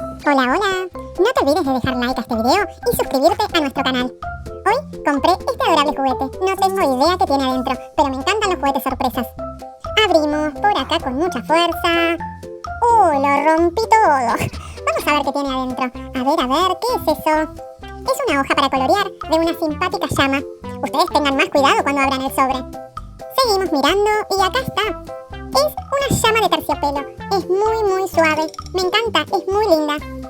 Hola, hola. No te olvides de dejar like a este video y suscribirte a nuestro canal. Hoy compré este adorable juguete. No tengo idea qué tiene adentro, pero me encantan los juguetes sorpresas. Abrimos por acá con mucha fuerza. Lo rompí todo. Vamos a ver qué tiene adentro. A ver, ¿qué es eso? Es una hoja para colorear de una simpática llama. Ustedes tengan más cuidado cuando abran el sobre. Seguimos mirando y acá está. Es una llama de terciopelo. Es muy suave. Me encanta, es muy linda.